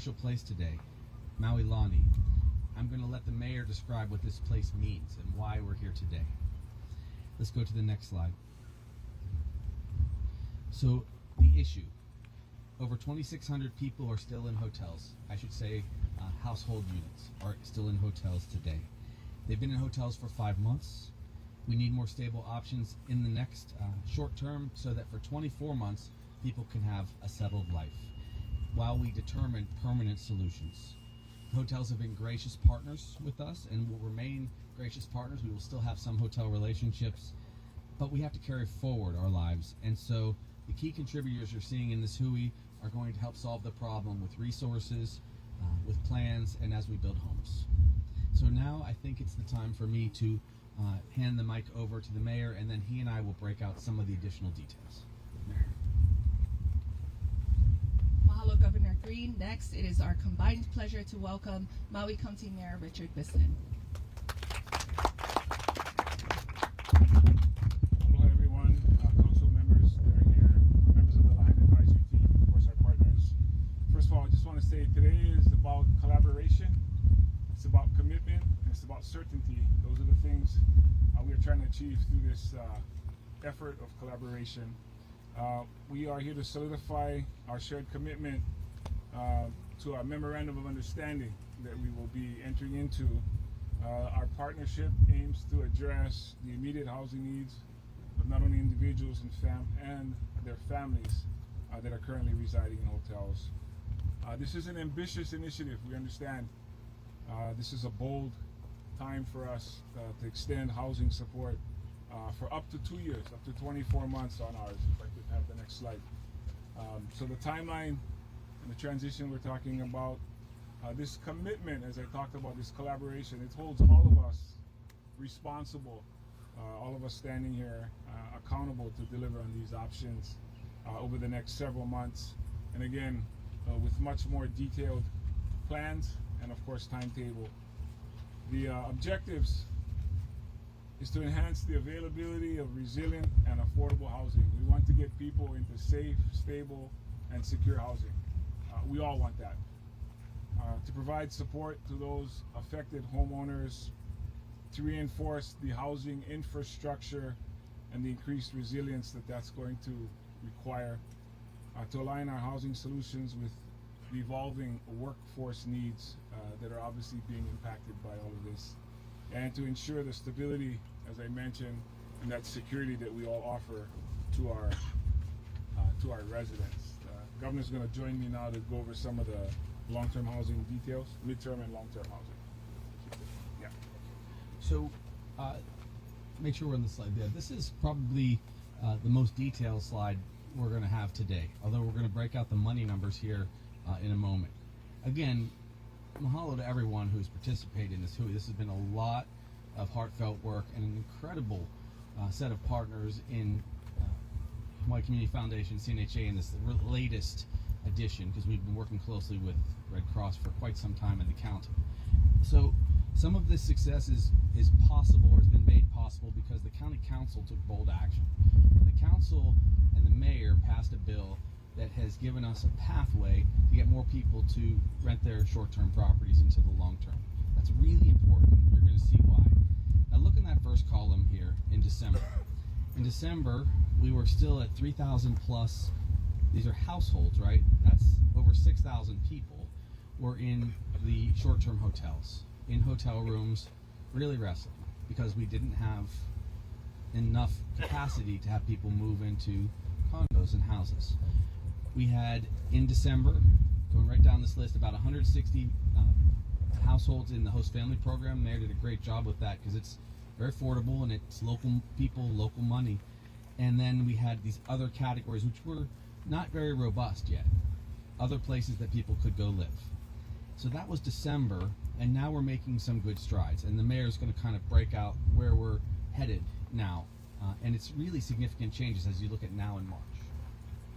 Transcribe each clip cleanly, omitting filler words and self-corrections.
special place today, Maui Lani. I'm going to let the mayor describe what this place means and why we're here today. Let's go to the next slide. So, the issue. Over 2,600 people are still in hotels. I should say household units are still in hotels today. They've been in hotels for 5 months. We need more stable options in the next short term so that for 24 months, people can have a settled life while we determine permanent solutions. Hotels have been gracious partners with us and will remain gracious partners. We will still have some hotel relationships, but we have to carry forward our lives. And so the key contributors you're seeing in this HUI are going to help solve the problem with resources, with plans, and as we build homes. So now I think it's the time for me to hand the mic over to the mayor, and then he and I will break out some of the additional details. Mayor. Mahalo, Governor Green. Next, it is our combined pleasure to welcome Maui County Mayor Richard Bissen. Hello everyone, council members that are here, members of the Line Advisory Team, of course our partners. First of all, I just want to say today is about collaboration, it's about commitment, and it's about certainty. Those are the things we are trying to achieve through this effort of collaboration. We are here to solidify our shared commitment to our memorandum of understanding that we will be entering into. Our partnership aims to address the immediate housing needs of not only individuals and their families that are currently residing in hotels. This is an ambitious initiative, we understand. This is a bold time for us to extend housing support for up to 2 years, up to 24 months on ours, if I could have the next slide. So the timeline and the transition we're talking about, this commitment, as I talked about, this collaboration, it holds all of us responsible, all of us standing here accountable to deliver on these options over the next several months. And again, with much more detailed plans and of course timetable. The objectives is to enhance the availability of resilient and affordable housing. We want to get people into safe, stable, and secure housing. We all want that. To provide support to those affected homeowners, to reinforce the housing infrastructure and the increased resilience that that's going to require, to align our housing solutions with the evolving workforce needs that are obviously being impacted by all of this, and to ensure the stability, as I mentioned, and that security that we all offer to our residents. Governor's going to join me now to go over some of the long-term housing details, midterm and long-term housing. Yeah. So, make sure we're on the slide there. This is probably the most detailed slide we're going to have today, although we're going to break out the money numbers here in a moment. Again, mahalo to everyone who's participated in this HUI. This has been a lot of heartfelt work and an incredible set of partners in Hawaii Community Foundation, CNHA, in this latest edition, because we've been working closely with Red Cross for quite some time in the county. So some of this success is possible, or has been made possible, because the county council took bold action. The council and the mayor passed a bill that has given us a pathway to get more people to rent their short-term properties into the long-term. That's really important. You're going to see why. Now look in that first column here in December. In December, we were still at 3,000 plus. These are households, right? That's over 6,000 people were in the short-term hotels, in hotel rooms, really wrestling, because we didn't have enough capacity to have people move into condos and houses. We had, in December, going right down this list, about 160 households in the host family program. Mayor did a great job with that because it's very affordable and it's local people, local money. And then we had these other categories which were not very robust yet, other places that people could go live. So that was December, and now we're making some good strides, and the mayor's going to kind of break out where we're headed now, and it's really significant changes as you look at now in March.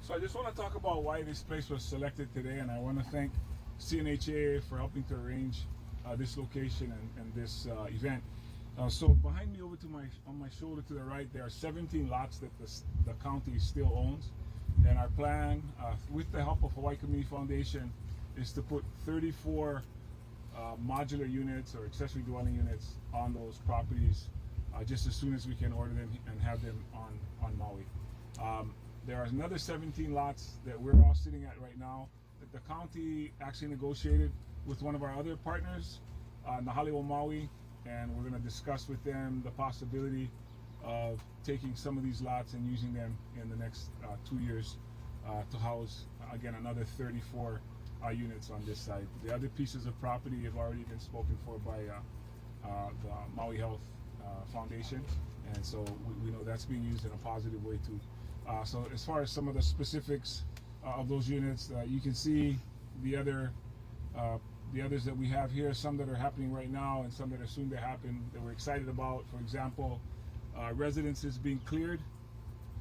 So I just want to talk about why this place was selected today, and I want to thank CNHA for helping to arrange this location and this event. So behind me, over to on my shoulder to the right, there are 17 lots that the county still owns, and our plan, with the help of Hawaii Community Foundation, is to put 34 modular units or accessory dwelling units on those properties just as soon as we can order them and have them on Maui. There are another 17 lots that we're all sitting at right now that the county actually negotiated with one of our other partners, Nahaliwa Maui, and we're going to discuss with them the possibility of taking some of these lots and using them in the next 2 years to house, again, another 34 units on this site. The other pieces of property have already been spoken for by the Maui Health Foundation, and so we know that's being used in a positive way too. So as far as some of the specifics of those units, you can see the others that we have here, some that are happening right now and some that are soon to happen that we're excited about. For example, residences being cleared,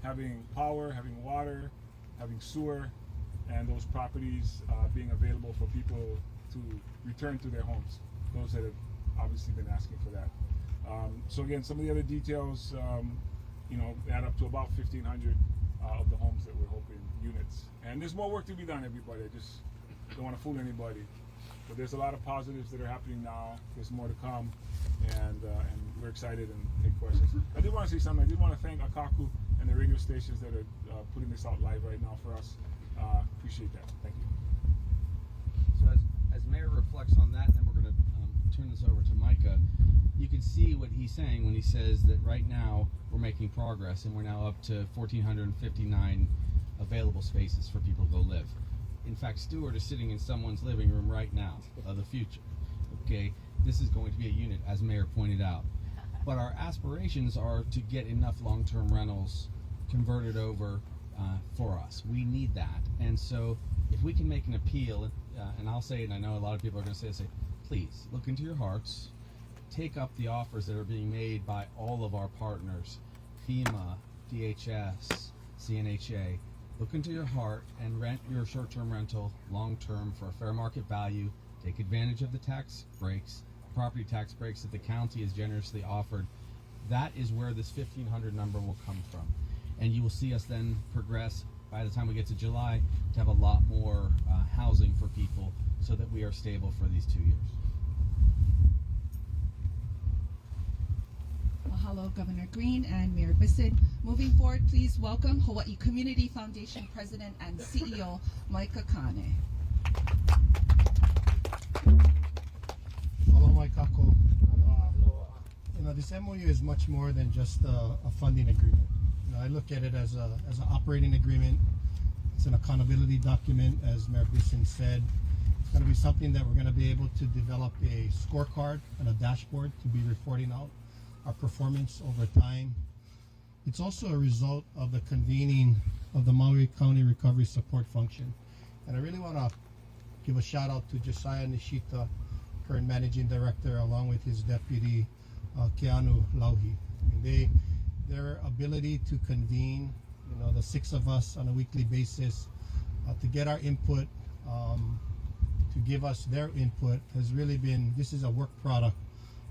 having power, having water, having sewer, and those properties being available for people to return to their homes, those that have obviously been asking for that. So again, some of the other details, add up to about 1,500 of the homes that we're hoping, units. And there's more work to be done, everybody. I just don't want to fool anybody. But there's a lot of positives that are happening now. There's more to come, and we're excited and take questions. I did want to say something. I did want to thank Akaku and the radio stations that are putting this out live right now for us. Appreciate that. Thank you. So as Mayor reflects on that, then we're going to turn this over to Micah. You can see what he's saying when he says that right now we're making progress and we're now up to 1,459 available spaces for people to go live. In fact, Stuart is sitting in someone's living room right now of the future. Okay, this is going to be a unit, as Mayor pointed out. But our aspirations are to get enough long-term rentals converted over for us. We need that. And so if we can make an appeal, and I'll say it, and I know a lot of people are going to say, please look into your hearts, take up the offers that are being made by all of our partners, FEMA, DHS, CNHA. Look into your heart and rent your short-term rental long-term for a fair market value. Take advantage of the tax breaks, property tax breaks that the county has generously offered. That is where this 1,500 number will come from. And you will see us then progress by the time we get to July to have a lot more housing for people so that we are stable for these 2 years. Mahalo, Governor Green and Mayor Bissen. Moving forward, please welcome Hawaii Community Foundation President and CEO Micah Kane. Aloha kako. This MOU is much more than just a funding agreement. I look at it as an operating agreement. It's an accountability document, as Mayor Bissen said. It's going to be something that we're going to be able to develop a scorecard and a dashboard to be reporting out our performance over time. It's also a result of the convening of the Maui County Recovery Support Function. And I really want to give a shout out to Josiah Nishita, current managing director, along with his deputy, Keanu Lauhi. Their ability to convene, the 6 of us on a weekly basis, to get our input, to give us their input has really been, this is a work product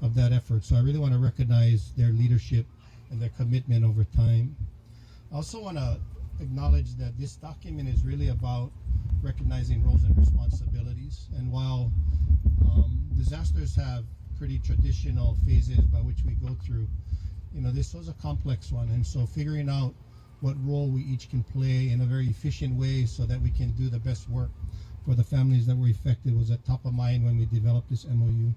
of that effort. So I really want to recognize their leadership and their commitment over time. I also want to acknowledge that this document is really about recognizing roles and responsibilities. And while disasters have pretty traditional phases by which we go through, this was a complex one. And so figuring out what role we each can play in a very efficient way so that we can do the best work for the families that were affected was at top of mind when we developed this MOU.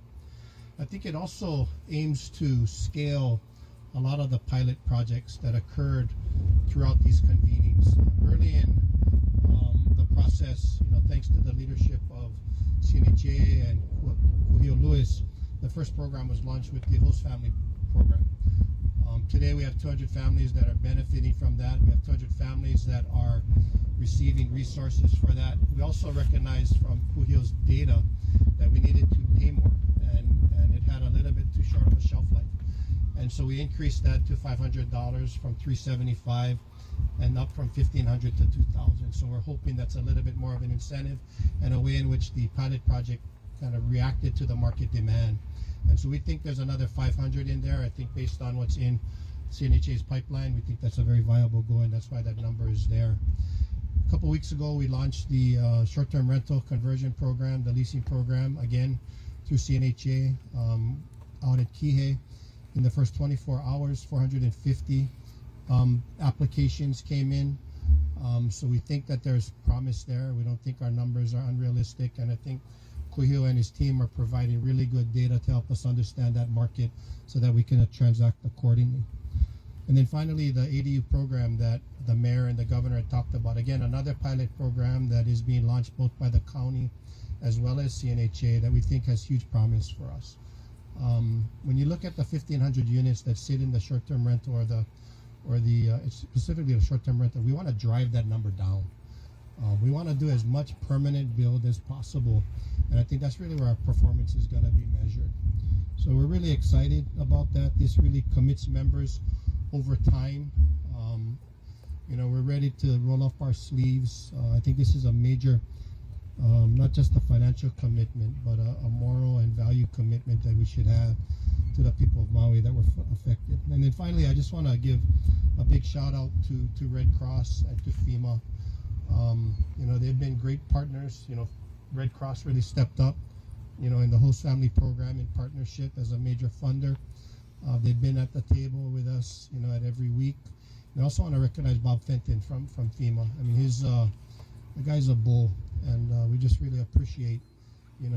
I think it also aims to scale a lot of the pilot projects that occurred throughout these convenings. Early in the process, thanks to the leadership of CNHA and Kuhio Lewis, the first program was launched with the host family program. Today we have 200 families that are benefiting from that. We have 200 families that are receiving resources for that. We also recognized from Kuhio's data that we needed to pay more, and it had a little bit too short of a shelf life. And so we increased that to $500 from $375 and up from $1,500 to $2,000. So we're hoping that's a little bit more of an incentive and a way in which the pilot project kind of reacted to the market demand. And so we think there's another 500 in there. I think based on what's in CNHA's pipeline, we think that's a very viable goal, and that's why that number is there. A couple weeks ago, we launched the short-term rental conversion program, the leasing program, again through CNHA out at Kihei. In the first 24 hours, 450 applications came in. So we think that there's promise there. We don't think our numbers are unrealistic, and I think Kuhio and his team are providing really good data to help us understand that market so that we can transact accordingly. And then finally, the ADU program that the mayor and the governor had talked about. Again, another pilot program that is being launched both by the county as well as CNHA that we think has huge promise for us. When you look at the 1,500 units that sit in the short-term rental or specifically the short-term rental, we want to drive that number down. We want to do as much permanent build as possible, and I think that's really where our performance is going to be measured. So we're really excited about that. This really commits members over time. We're ready to roll up our sleeves. I think this is a major, not just a financial commitment, but a moral and value commitment that we should have to the people of Maui that were affected. And then finally, I just want to give a big shout out to Red Cross and to FEMA. They've been great partners. Red Cross really stepped up, in the host family program in partnership as a major funder. They've been at the table with us, at every week. And I also want to recognize Bob Fenton from FEMA. I mean, the guy's a bull, and we just really appreciate,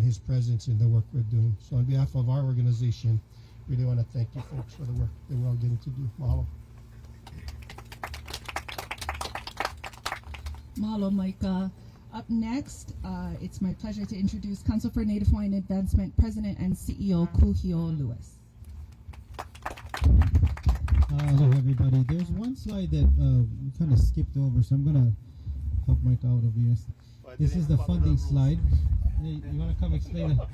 his presence in the work we're doing. So on behalf of our organization, really want to thank you folks for the work that we're all getting to do. Mahalo. Mahalo, Micah. Up next, it's my pleasure to introduce Council for Native Hawaiian Advancement President and CEO Kuhio Lewis. Hello, everybody. There's one slide that we kind of skipped over, so I'm going to help Mike out over here. This is the funding slide. You want to come explain the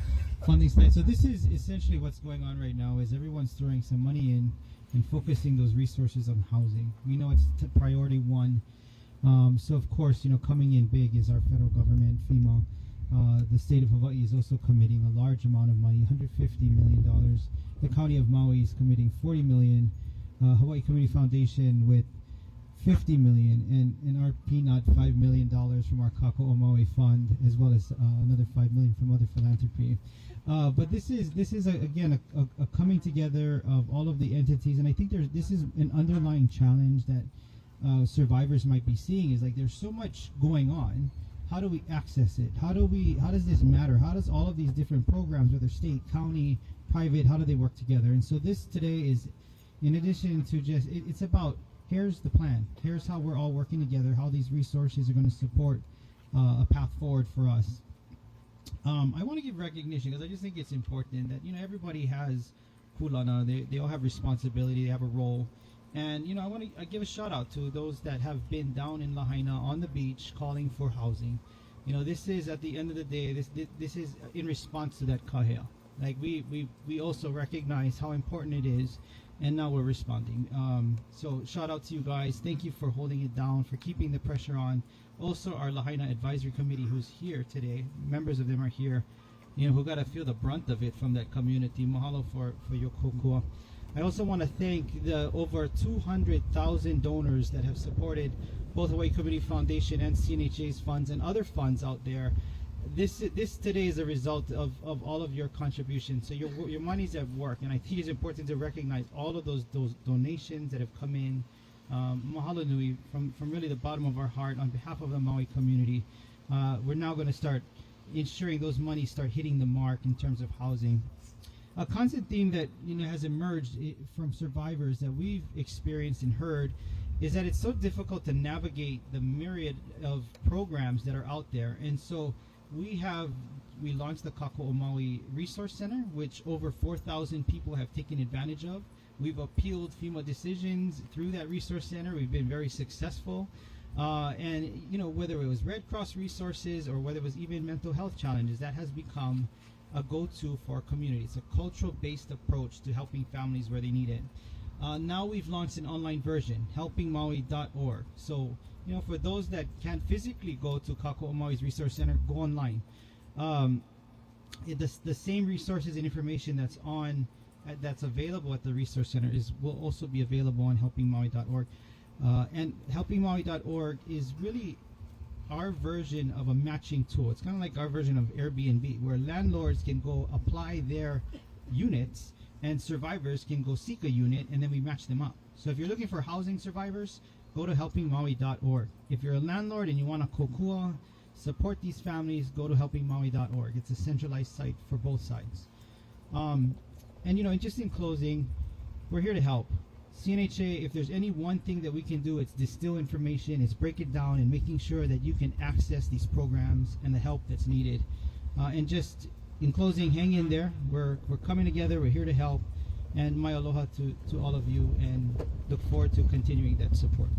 funding slide? So this is essentially what's going on right now is everyone's throwing some money in and focusing those resources on housing. We know it's priority one. So of course, coming in big is our federal government, FEMA. The state of Hawaii is also committing a large amount of money, $150 million. The county of Maui is committing $40 million. Hawaii Community Foundation with $50 million, and our peanut $5 million from our Kaka'o Maui fund, as well as another $5 million from other philanthropy. But this is again a coming together of all of the entities, and I think this is an underlying challenge that survivors might be seeing is like there's so much going on. How do we access it? How does this matter? How does all of these different programs, whether state, county, private, how do they work together? And so this today is, in addition to just, it's about, here's the plan. Here's how we're all working together, how these resources are going to support a path forward for us. I want to give recognition because I just think it's important that, everybody has kulana. They all have responsibility. They have a role. And, I want to give a shout out to those that have been down in Lahaina on the beach calling for housing. This is, at the end of the day, this is in response to that kahea. Like we also recognize how important it is, and now we're responding. So shout out to you guys. Thank you for holding it down, for keeping the pressure on. Also our Lahaina Advisory Committee who's here today, members of them are here, who got to feel the brunt of it from that community. Mahalo for your kokua. I also want to thank the over 200,000 donors that have supported both Hawaii Community Foundation and CNHA's funds and other funds out there. This today is a result of all of your contributions. So your money's at work, and I think it's important to recognize all of those donations that have come in. Mahalo nui from really the bottom of our heart on behalf of the Maui community. We're now going to start ensuring those monies start hitting the mark in terms of housing. A constant theme that has emerged from survivors that we've experienced and heard is that it's so difficult to navigate the myriad of programs that are out there. And so we launched the Kaka'o Maui Resource Center, which over 4,000 people have taken advantage of. We've appealed FEMA decisions through that resource center. We've been very successful. And whether it was Red Cross resources or whether it was even mental health challenges, that has become a go-to for our community. It's a cultural-based approach to helping families where they need it. Now we've launched an online version, helpingmaui.org. So, for those that can't physically go to Kaka'o Maui's Resource Center, go online. The same resources and information that's available at the Resource Center will also be available on helpingmaui.org. And helpingmaui.org is really our version of a matching tool. It's kind of like our version of Airbnb, where landlords can go apply their units and survivors can go seek a unit, and then we match them up. So if you're looking for housing survivors, go to helpingmaui.org. If you're a landlord and you want to kokua, support these families, go to helpingmaui.org. It's a centralized site for both sides. And just in closing, we're here to help. CNHA, if there's any one thing that we can do, it's distill information, it's break it down, and making sure that you can access these programs and the help that's needed. And just in closing, hang in there. We're coming together. We're here to help. And my aloha to all of you, and look forward to continuing that support.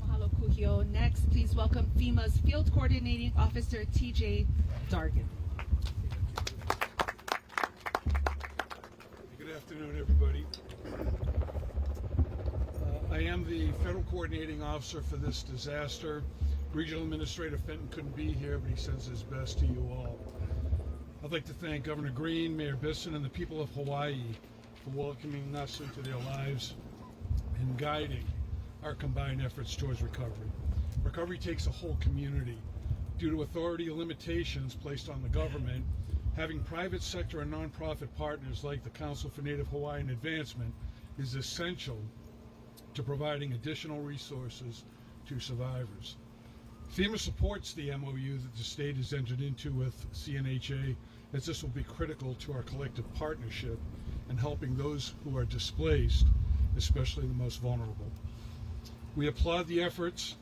Mahalo Kuhio. Next, please welcome FEMA's Field Coordinating Officer, TJ Dargan. Good afternoon, everybody. I am the Federal Coordinating Officer for this disaster. Regional Administrator Fenton couldn't be here, but he sends his best to you all. I'd like to thank Governor Green, Mayor Bissen, and the people of Hawaii for welcoming us into their lives and guiding our combined efforts towards recovery. Recovery takes a whole community. Due to authority limitations placed on the government, having private sector and nonprofit partners like the Council for Native Hawaiian Advancement is essential to providing additional resources to survivors. FEMA supports the MOU that the state has entered into with CNHA, as this will be critical to our collective partnership in helping those who are displaced, especially the most vulnerable. We applaud the efforts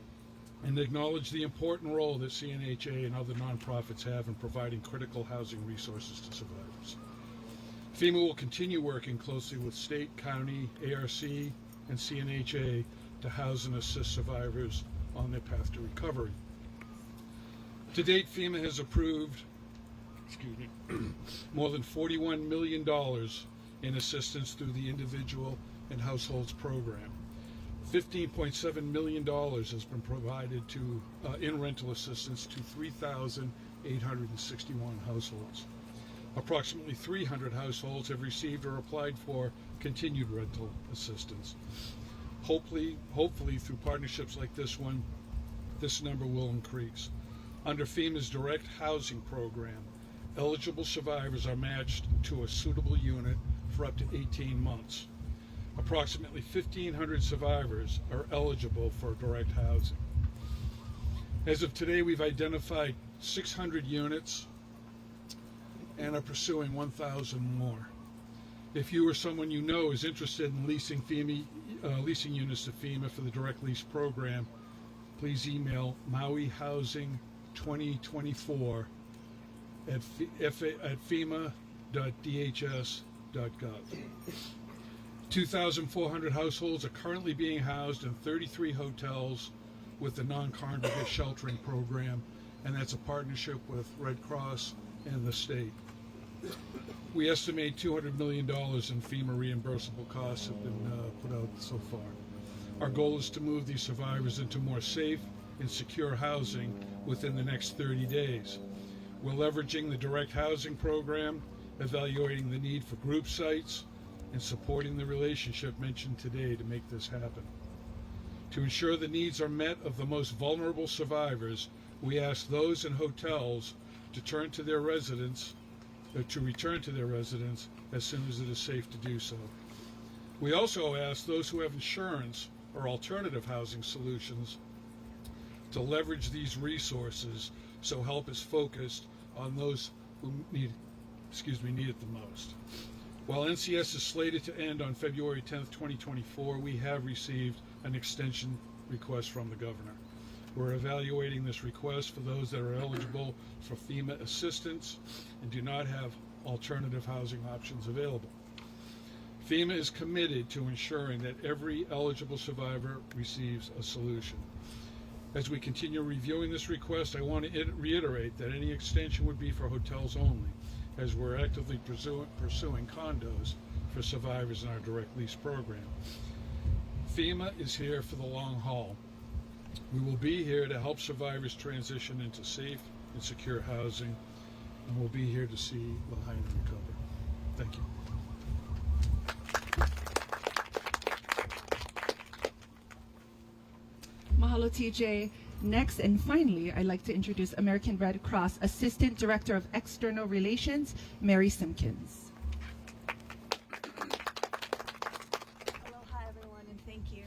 and acknowledge the important role that CNHA and other nonprofits have in providing critical housing resources to survivors. FEMA will continue working closely with state, county, ARC, and CNHA to house and assist survivors on their path to recovery. To date, FEMA has approved more than $41 million in assistance through the Individual and Households Program. $15.7 million has been provided to in rental assistance to 3,861 households. Approximately 300 households have received or applied for continued rental assistance. Hopefully through partnerships like this one, this number will increase. Under FEMA's direct housing program, eligible survivors are matched to a suitable unit for up to 18 months. Approximately 1,500 survivors are eligible for direct housing. As of today, we've identified 600 units and are pursuing 1,000 more. If you or someone you know is interested in leasing units to FEMA for the direct lease program, please email mauihousing2024 at fema.dhs.gov. 2,400 households are currently being housed in 33 hotels with the non-congregate sheltering program, and that's a partnership with Red Cross and the state. We estimate $200 million in FEMA reimbursable costs have been put out so far. Our goal is to move these survivors into more safe and secure housing within the next 30 days. We're leveraging the direct housing program, evaluating the need for group sites, and supporting the relationship mentioned today to make this happen. To ensure the needs are met of the most vulnerable survivors, we ask those in hotels to return to their residence as soon as it is safe to do so. We also ask those who have insurance or alternative housing solutions to leverage these resources so help is focused on those who need it the most. While NCS is slated to end on February 10th, 2024, we have received an extension request from the governor. We're evaluating this request for those that are eligible for FEMA assistance and do not have alternative housing options available. FEMA is committed to ensuring that every eligible survivor receives a solution. As we continue reviewing this request, I want to reiterate that any extension would be for hotels only, as we're actively pursuing condos for survivors in our direct lease program. FEMA is here for the long haul. We will be here to help survivors transition into safe and secure housing, and we'll be here to see Lahaina recover. Thank you. Mahalo, TJ. Next and finally, I'd like to introduce American Red Cross Assistant Director of External Relations, Mary Simpkins. Aloha, everyone, and thank you.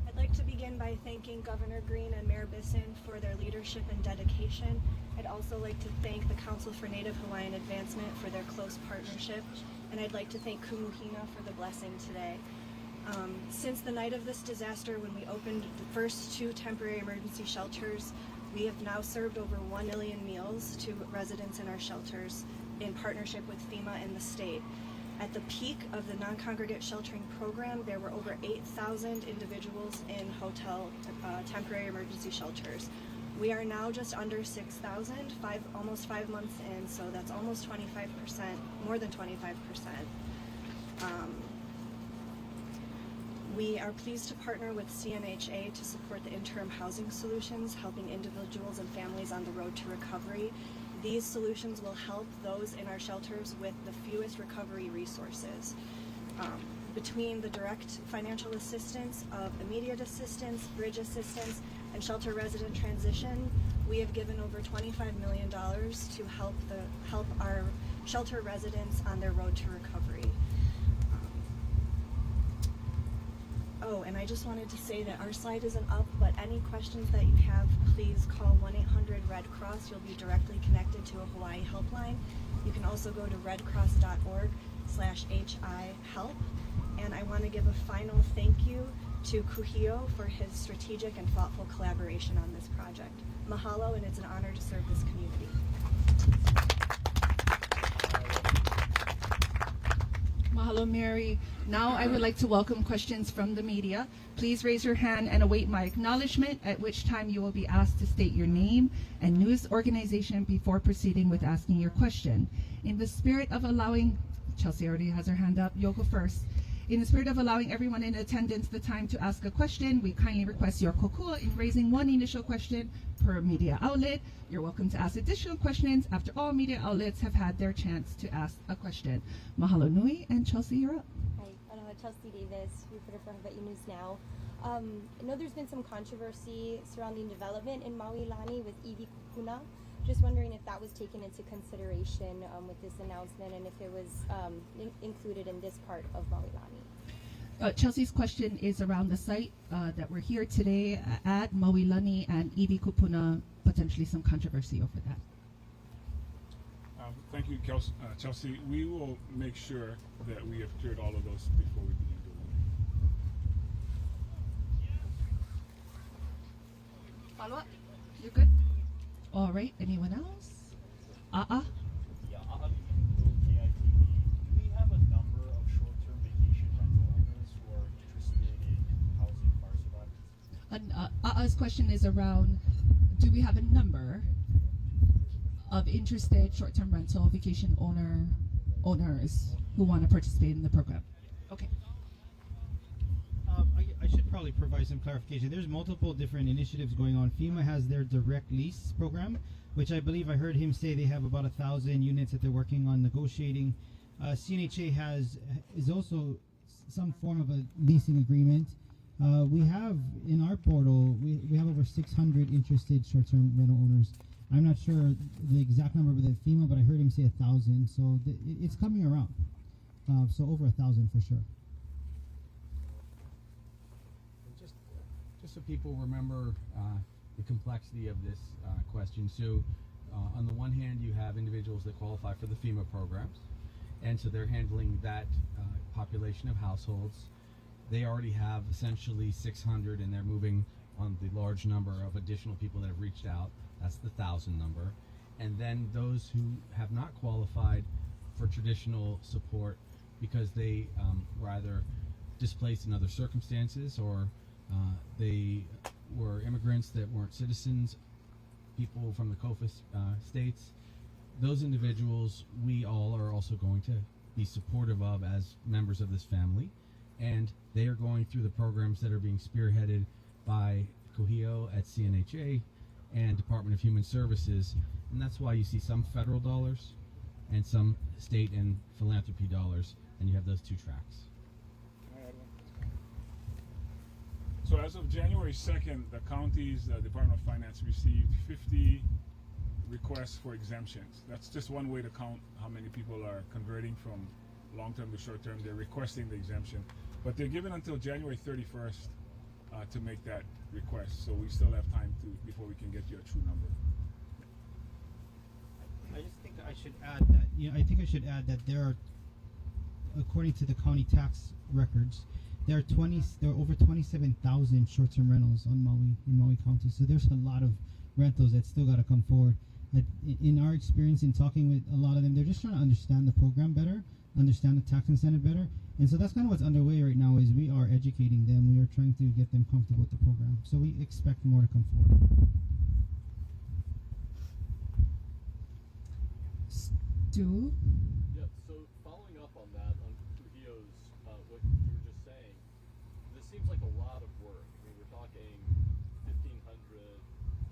I'd like to begin by thanking Governor Green and Mayor Bissen for their leadership and dedication. I'd also like to thank the Council for Native Hawaiian Advancement for their close partnership, and I'd like to thank Kumuhina for the blessing today. Since the night of this disaster, when we opened the first 2 temporary emergency shelters, we have now served over 1 million meals to residents in our shelters in partnership with FEMA and the state. At the peak of the non-congregate sheltering program, there were over 8,000 individuals in hotel temporary emergency shelters. We are now just under 6,000, almost 5 months in, so that's almost 25%, more than 25%. We are pleased to partner with CNHA to support the interim housing solutions, helping individuals and families on the road to recovery. These solutions will help those in our shelters with the fewest recovery resources. Between the direct financial assistance of immediate assistance, bridge assistance, and shelter resident transition, we have given over $25 million to help our shelter residents on their road to recovery. Oh, and I just wanted to say that our slide isn't up, but any questions that you have, please call 1-800-RED-CROSS. You'll be directly connected to a Hawaii helpline. You can also go to redcross.org/HI help. And I want to give a final thank you to Kuhio for his strategic and thoughtful collaboration on this project. Mahalo, and it's an honor to serve this community. Mahalo, Mary. Now I would like to welcome questions from the media. Please raise your hand and await my acknowledgement, at which time you will be asked to state your name and news organization before proceeding with asking your question. In the spirit of allowing, Chelsea already has her hand up, you'll go first. In the spirit of allowing everyone in attendance the time to ask a question, we kindly request your kokua in raising one initial question per media outlet. You're welcome to ask additional questions after all media outlets have had their chance to ask a question. Mahalo nui, and Chelsea, you're up. Hi, Chelsea Davis, reporter for Hawaii News Now. I know there's been some controversy surrounding development in Maui Lani with Iwi Kupuna. Just wondering if that was taken into consideration with this announcement and if it was included in this part of Maui Lani. Chelsea's question is around the site that we're here today at Maui Lani and Iwi Kupuna, potentially some controversy over that. Thank you, Chelsea. We will make sure that we have cleared all of those before we begin doing it. Follow up? You're good? All right, anyone else? Yeah, KITV. Do we have a number of short-term vacation rental owners who are interested in housing fire survivors? Aa's question is around, do we have a number of interested short-term rental vacation owners who want to participate in the program? Okay. I should probably provide some clarification. There's multiple different initiatives going on. FEMA has their direct lease program, which I believe I heard him say they have about 1,000 units that they're working on negotiating. CNHA is also some form of a leasing agreement. We have in our portal, we have over 600 interested short-term rental owners. I'm not sure the exact number with FEMA, but I heard him say 1,000. So it's coming around. So over 1,000 for sure. Just so people remember the complexity of this question. So on the one hand, you have individuals that qualify for the FEMA programs, and so they're handling that population of households. They already have essentially 600, and they're moving on the large number of additional people that have reached out. That's the 1,000 number. And then those who have not qualified for traditional support because they were either displaced in other circumstances or they were immigrants that weren't citizens, people from the COFA states. Those individuals we all are also going to be supportive of as members of this family, and they are going through the programs that are being spearheaded by Kuhio at CNHA and Department of Human Services, and that's why you see some federal dollars and some state and philanthropy dollars, and you have those two tracks. So as of January 2nd, the county's Department of Finance received 50 requests for exemptions. That's just one way to count how many people are converting from long-term to short-term. They're requesting the exemption, but they're given until January 31st to make that request. So we still have time before we can get you a true number. I just think I should add that. I think I should add that there are, according to the county tax records, there are over 27,000 short-term rentals in Maui County. So there's a lot of rentals that still got to come forward. In our experience in talking with a lot of them, they're just trying to understand the program better, understand the tax incentive better, and so that's kind of what's underway right now. Is we are educating them. We are trying to get them comfortable with the program. So we expect more to come forward. Stu? Yeah, so following up on that, on Trujillo's, what you were just saying, this seems like a lot of work. I mean, we're talking 1,500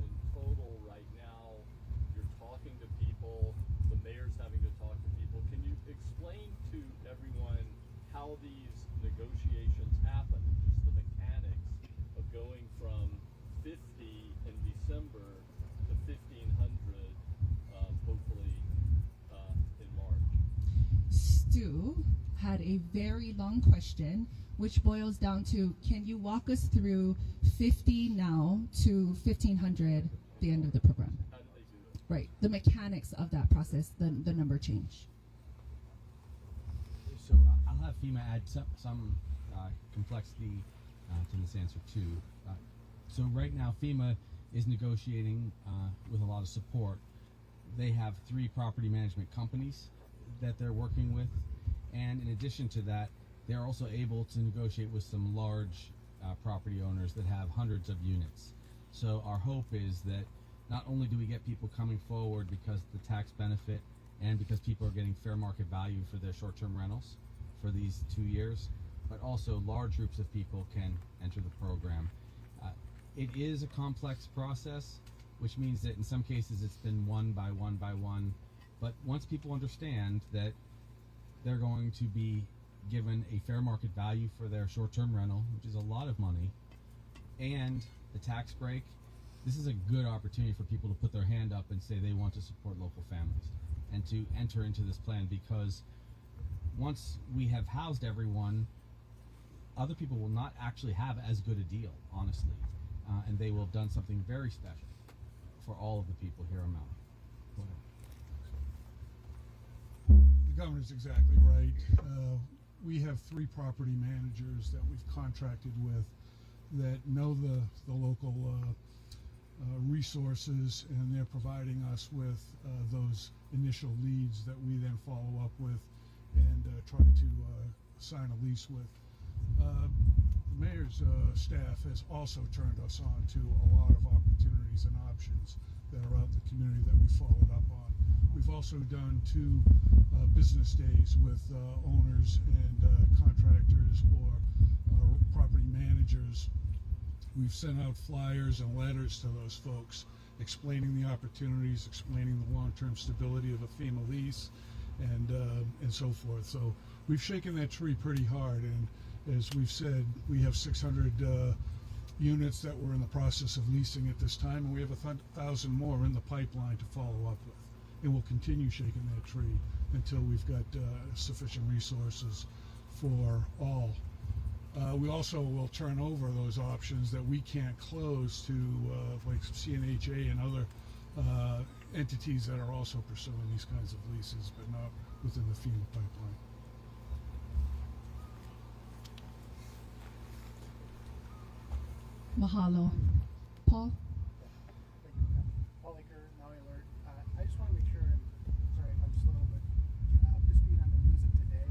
in total right now. You're talking to people, the mayor's having to talk to people. Can you explain to everyone how these negotiations happen, just the mechanics of going from 50 in December to 1,500, hopefully, in March? Stu had a very long question, which boils down to, can you walk us through 50 now to 1,500 the end of the program? How did they do it? Right, the mechanics of that process, the number change. So I'll have FEMA add some complexity to this answer too. So right now FEMA is negotiating with a lot of support. They have 3 property management companies that they're working with, and in addition to that, they're also able to negotiate with some large property owners that have hundreds of units. So our hope is that not only do we get people coming forward because of the tax benefit and because people are getting fair market value for their short-term rentals for these 2 years, but also large groups of people can enter the program. It is a complex process, which means that in some cases it's been one by one by one, but once people understand that they're going to be given a fair market value for their short-term rental, which is a lot of money, and the tax break, this is a good opportunity for people to put their hand up and say they want to support local families and to enter into this plan, because once we have housed everyone, other people will not actually have as good a deal, honestly, and they will have done something very special for all of the people here in Maui. Go ahead. The governor's exactly right. We have 3 property managers that we've contracted with that know the local resources, and they're providing us with those initial leads that we then follow up with and try to sign a lease with. The mayor's staff has also turned us on to a lot of opportunities and options that are out in the community that we followed up on. We've also done 2 business days with owners and contractors or property managers. We've sent out flyers and letters to those folks explaining the opportunities, explaining the long-term stability of a FEMA lease, and so forth. So we've shaken that tree pretty hard, and as we've said, we have 600 units that we're in the process of leasing at this time, and we have 1,000 more in the pipeline to follow up with. And we'll continue shaking that tree until we've got sufficient resources for all. We also will turn over those options that we can't close to like CNHA and other entities that are also pursuing these kinds of leases, but not within the FEMA pipeline. Mahalo. Paul? Paul Aker, Maui Alert. I just want to make sure, sorry if I'm slow, but get up to speed on the news of today,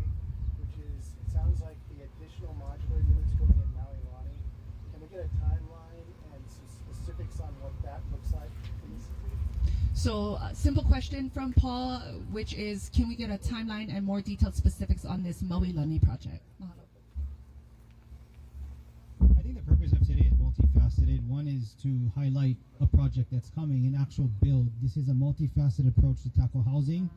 which is, it sounds like the additional modular units going in Maui Lani. Can we get a timeline and some specifics on what that looks like, please? So, simple question from Paul, which is, can we get a timeline and more detailed specifics on this Maui Lani project? Mahalo. I think the purpose of today is multifaceted. One is to highlight a project that's coming, an actual build. This is a multifaceted approach to tackle housing.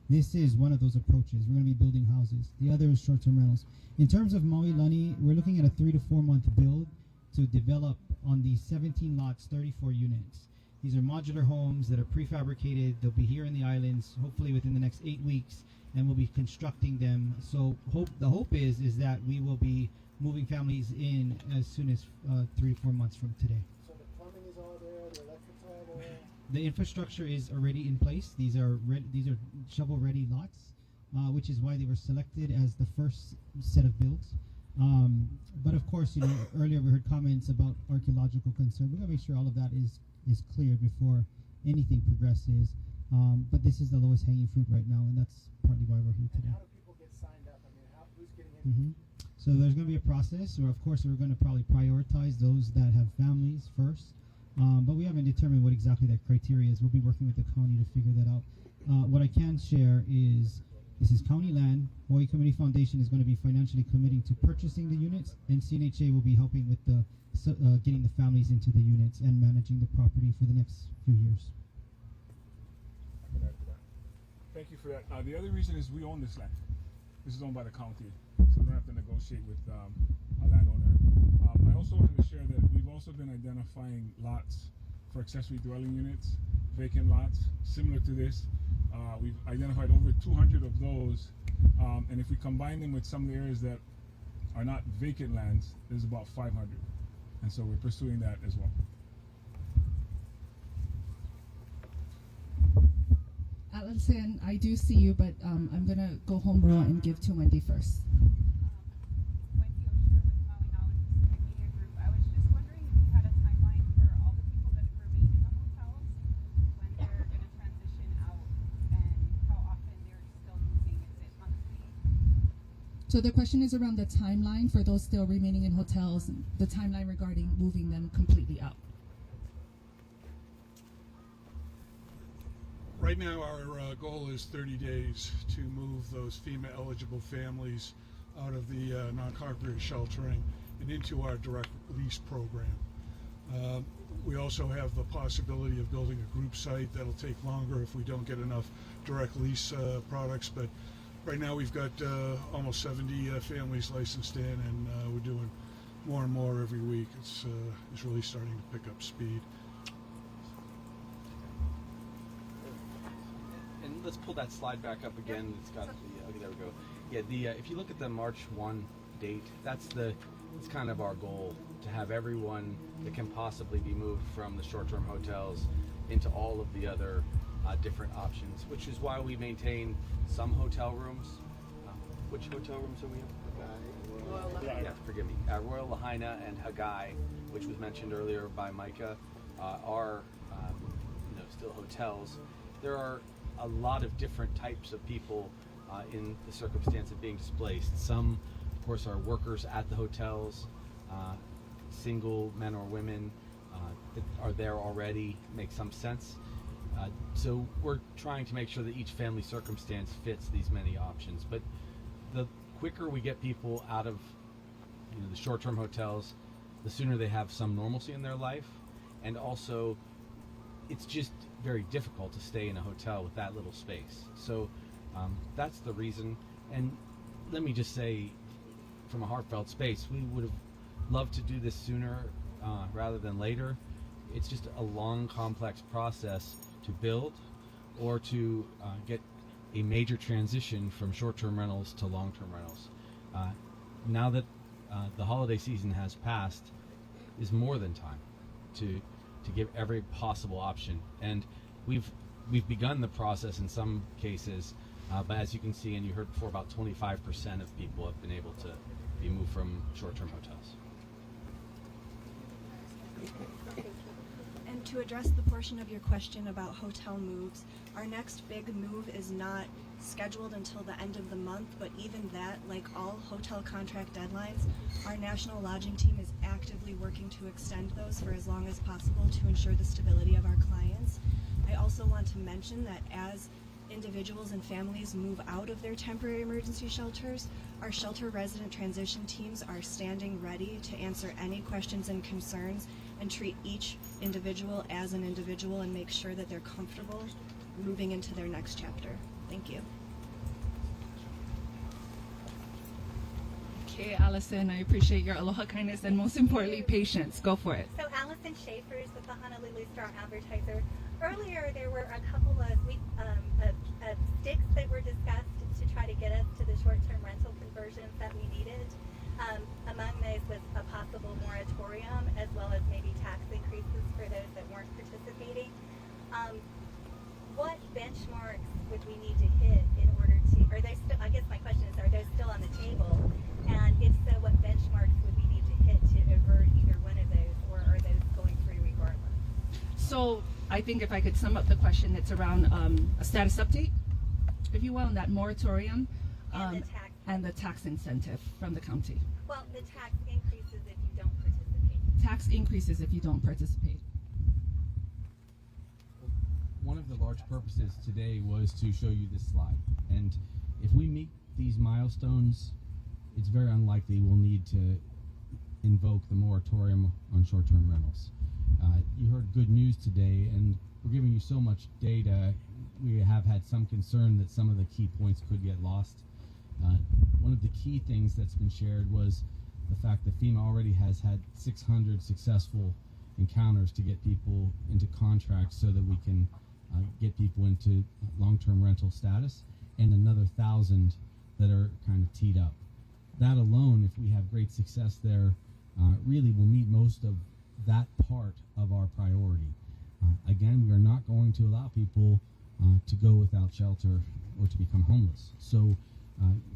This is one of those approaches. We're going to be building houses. The other is short-term rentals. In terms of Maui Lani, we're looking at a 3 to 4 month build to develop on these 17 lots, 34 units. These are modular homes that are prefabricated. They'll be here in the islands, hopefully within the next 8 weeks, and we'll be constructing them. So the hope is that we will be moving families in as soon as 3 to 4 months from today. So the plumbing is all there, the electric's all there. The infrastructure is already in place. These are shovel-ready lots, which is why they were selected as the first set of builds. But of course, earlier we heard comments about archaeological concern. We gotta make sure all of that is clear before anything progresses. But this is the lowest hanging fruit right now, and that's partly why we're here today. And how do people get signed up? I mean, who's getting in? So there's going to be a process, or of course we're going to probably prioritize those that have families first. But we haven't determined what exactly that criteria is. We'll be working with the county to figure that out. What I can share is this is county land. Hawaii Community Foundation is going to be financially committing to purchasing the units, and CNHA will be helping with the getting the families into the units and managing the property for the next few years. I can add to that. Thank you for that. The other reason is we own this land. This is owned by the county, so we don't have to negotiate with a landowner. I also wanted to share that we've also been identifying lots for accessory dwelling units, vacant lots, similar to this. We've identified over 200 of those, and if we combine them with some of the areas that are not vacant lands, there's about 500. And so we're pursuing that as well. Allison, I do see you, but I'm going to go home rule and give to Wendy first. Wendy Osher with Maui Pacific Media Group. I was just wondering if you had a timeline for all the people that remain in the hotels, when they're going to transition out, and how often they're still moving. Is it monthly? So the question is around the timeline for those still remaining in hotels, the timeline regarding moving them completely out. Right now, our goal is 30 days to move those FEMA-eligible families out of the non-congregate sheltering and into our direct lease program. We also have the possibility of building a group site. That'll take longer if we don't get enough direct lease products, but right now we've got almost 70 families licensed in, and we're doing more and more every week. It's really starting to pick up speed. And let's pull that slide back up again. It's got the, okay, there we go. Yeah, if you look at the March 1 date, it's kind of our goal, to have everyone that can possibly be moved from the short-term hotels into all of the other different options, which is why we maintain some hotel rooms. Which hotel rooms are we in? Royal Lahaina. Yeah, forgive me. Royal Lahaina and Hagai, which was mentioned earlier by Micah, are still hotels. There are a lot of different types of people in the circumstance of being displaced. Some, of course, are workers at the hotels, single men or women that are there already. Makes some sense. So we're trying to make sure that each family circumstance fits these many options. But the quicker we get people out of the short-term hotels, the sooner they have some normalcy in their life. And also, it's just very difficult to stay in a hotel with that little space. So that's the reason. And let me just say, from a heartfelt space, we would have loved to do this sooner rather than later. It's just a long, complex process to build or to get a major transition from short-term rentals to long-term rentals. Now that the holiday season has passed, is more than time to give every possible option. And we've begun the process in some cases, but as you can see, and you heard before, about 25% of people have been able to be moved from short-term hotels. And to address the portion of your question about hotel moves, our next big move is not scheduled until the end of the month, but even that, like all hotel contract deadlines, our national lodging team is actively working to extend those for as long as possible to ensure the stability of our clients. I also want to mention that as individuals and families move out of their temporary emergency shelters, our shelter resident transition teams are standing ready to answer any questions and concerns and treat each individual as an individual and make sure that they're comfortable moving into their next chapter. Thank you. Okay, Allison, I appreciate your aloha kindness and most importantly, patience. Go for it. So Allison Schaefer's with the Honolulu Star Advertiser. Earlier, there were a couple of sticks that were discussed to try to get us to the short-term rental conversions that we needed. Among those was a possible moratorium, as well as maybe tax increases for those that weren't participating. What benchmarks would we need to hit in order to, are those still, I guess my question is, are those still on the table? And if so, what benchmarks would we need to hit to avert either one of those, or are those going through regardless? So I think if I could sum up the question, it's around a status update, if you will, and that moratorium and the tax incentive from the county. Well, the tax increases if you don't participate. Tax increases if you don't participate. One of the large purposes today was to show you this slide. And if we meet these milestones, it's very unlikely we'll need to invoke the moratorium on short-term rentals. You heard good news today, and we're giving you so much data, we have had some concern that some of the key points could get lost. One of the key things that's been shared was the fact that FEMA already has had 600 successful encounters to get people into contracts so that we can get people into long-term rental status, and another 1,000 that are kind of teed up. That alone, if we have great success there, really will meet most of that part of our priority. Again, we are not going to allow people to go without shelter or to become homeless. So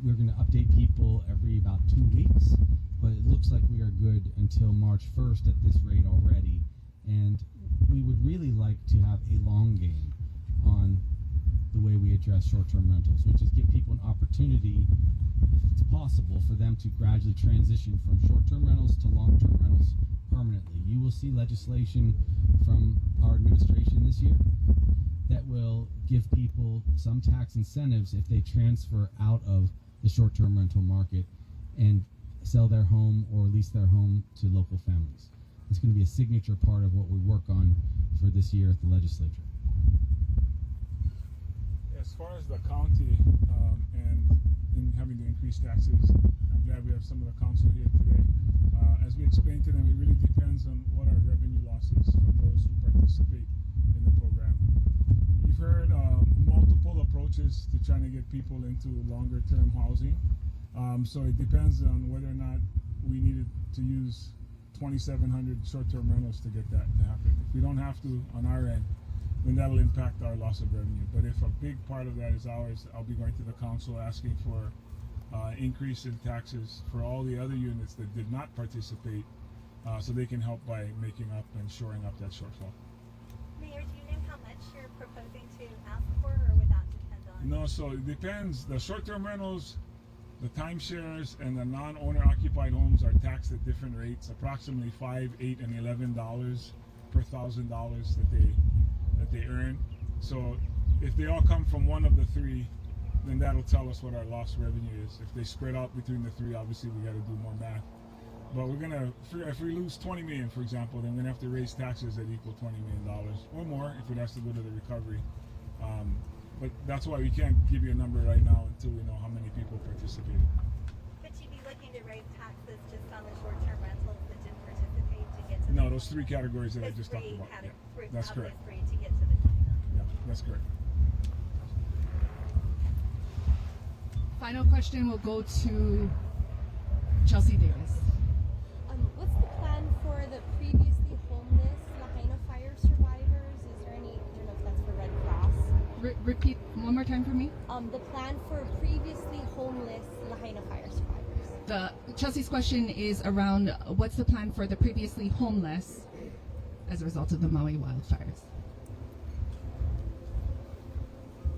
we're going to update people every about 2 weeks, but it looks like we are good until March 1st at this rate already. And we would really like to have a long game on the way we address short-term rentals, which is give people an opportunity, if it's possible, for them to gradually transition from short-term rentals to long-term rentals permanently. You will see legislation from our administration this year that will give people some tax incentives if they transfer out of the short-term rental market and sell their home or lease their home to local families. It's going to be a signature part of what we work on for this year at the legislature. As far as the county and in having to increase taxes, I'm glad we have some of the council here today. As we explained to them, it really depends on what our revenue loss is from those who participate in the program. We've heard multiple approaches to trying to get people into longer term housing. So it depends on whether or not we needed to use 2,700 short-term rentals to get that to happen. If we don't have to on our end, then that'll impact our loss of revenue. But if a big part of that is ours, I'll be going to the council asking for increase in taxes for all the other units that did not participate, so they can help by making up and shoring up that shortfall. Mayor, do you know how much you're proposing to ask for, or would that depend on? No, so it depends. The short-term rentals, the timeshares, and the non-owner occupied homes are taxed at different rates, approximately $5, $8, and $11 per $1,000 that they earn. So if they all come from one of the three, then that'll tell us what our lost revenue is. If they spread out between the three, obviously we got to do more math. But we're gonna, if we lose 20 million, for example, then we're gonna have to raise taxes that equal $20 million or more if it has to go to the recovery. But that's why we can't give you a number right now until we know how many people participated. But you'd be looking to raise taxes just on the short-term rentals that didn't participate to get to No, those three categories that I just talked about. Yeah, that's correct. To get to the 29. Yeah, that's correct. Final question will go to Chelsea Davis. What's the plan for the previously homeless Lahaina fire survivors? Is there any, I don't know if that's for Red Cross. Repeat one more time for me. The plan for previously homeless Lahaina fire survivors. Chelsea's question is around what's the plan for the previously homeless as a result of the Maui wildfires?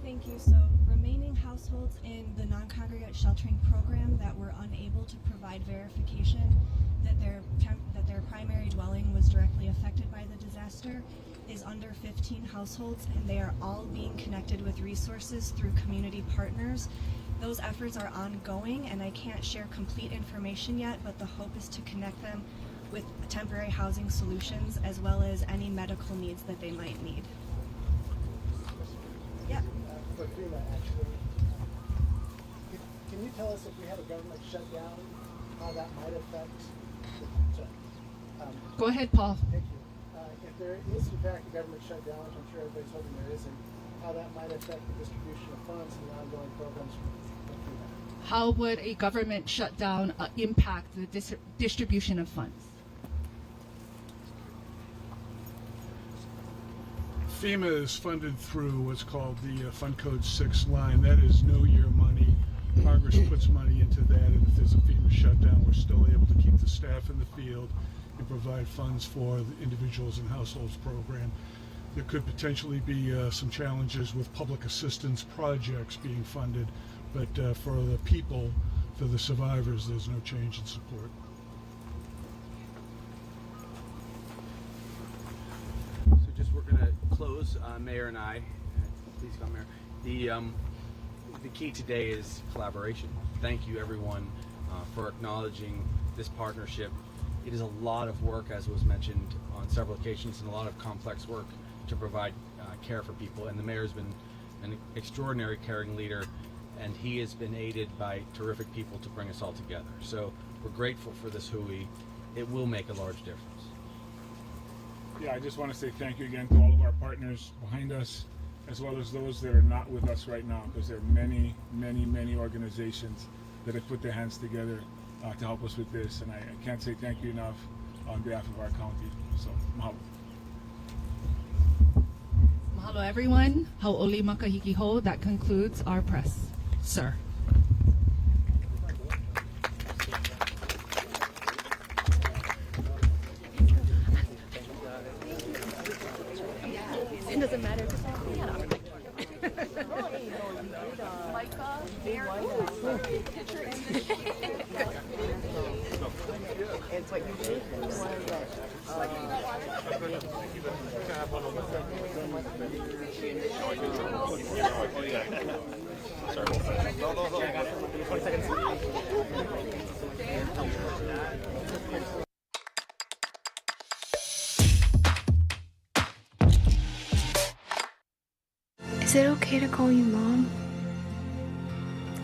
Thank you. So, remaining households in the non-congregate sheltering program that were unable to provide verification that their primary dwelling was directly affected by the disaster is under 15 households, and they are all being connected with resources through community partners. Those efforts are ongoing, and I can't share complete information yet, but the hope is to connect them with temporary housing solutions as well as any medical needs that they might need. Yeah. For FEMA, actually, can you tell us if we had a government shutdown, how that might affect Go ahead, Paul. thank you. If there is in fact a government shutdown, which I'm sure everybody's hoping there isn't, how that might affect the distribution of funds and the ongoing programs for that. How would a government shutdown impact the distribution of funds? FEMA is funded through what's called the Fund Code 6 line. That is no year money. Congress puts money into that, and if there's a FEMA shutdown, we're still able to keep the staff in the field and provide funds for the individuals and households program. There could potentially be some challenges with public assistance projects being funded, but for the people, for the survivors, there's no change in support. So just we're going to close, Mayor and I. Please come, Mayor. The key today is collaboration. Thank you, everyone, for acknowledging this partnership. It is a lot of work, as was mentioned on several occasions, and a lot of complex work to provide care for people. And the mayor's been an extraordinary caring leader, and he has been aided by terrific people to bring us all together. So we're grateful for this hui. It will make a large difference. Yeah, I just want to say thank you again to all of our partners behind us, as well as those that are not with us right now, because there are many, many, many organizations that have put their hands together to help us with this, and I can't say thank you enough on behalf of our county. So, mahalo. Mahalo, everyone. Hau'oli makahiki ho. That concludes our press. Sir. It doesn't matter. It's what you do. Is it okay to call you Mom?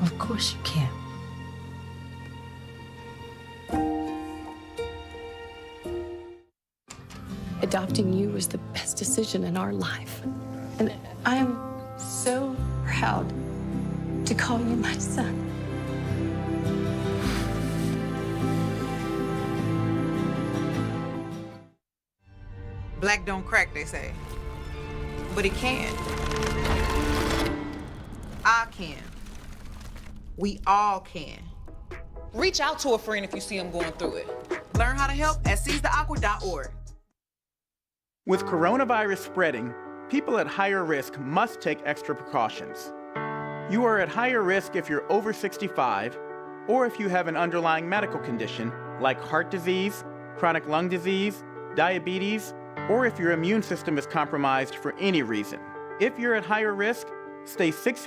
Of course you can. Adopting you was the best decision in our life. And I am so proud to call you my son. Black don't crack, they say. But it can. I can. We all can. Reach out to a friend if you see them going through it. Learn how to help at seizetheaqua.org. With coronavirus spreading, people at higher risk must take extra precautions. You are at higher risk if you're over 65, or if you have an underlying medical condition like heart disease, chronic lung disease, diabetes, or if your immune system is compromised for any reason. If you're at higher risk, stay 6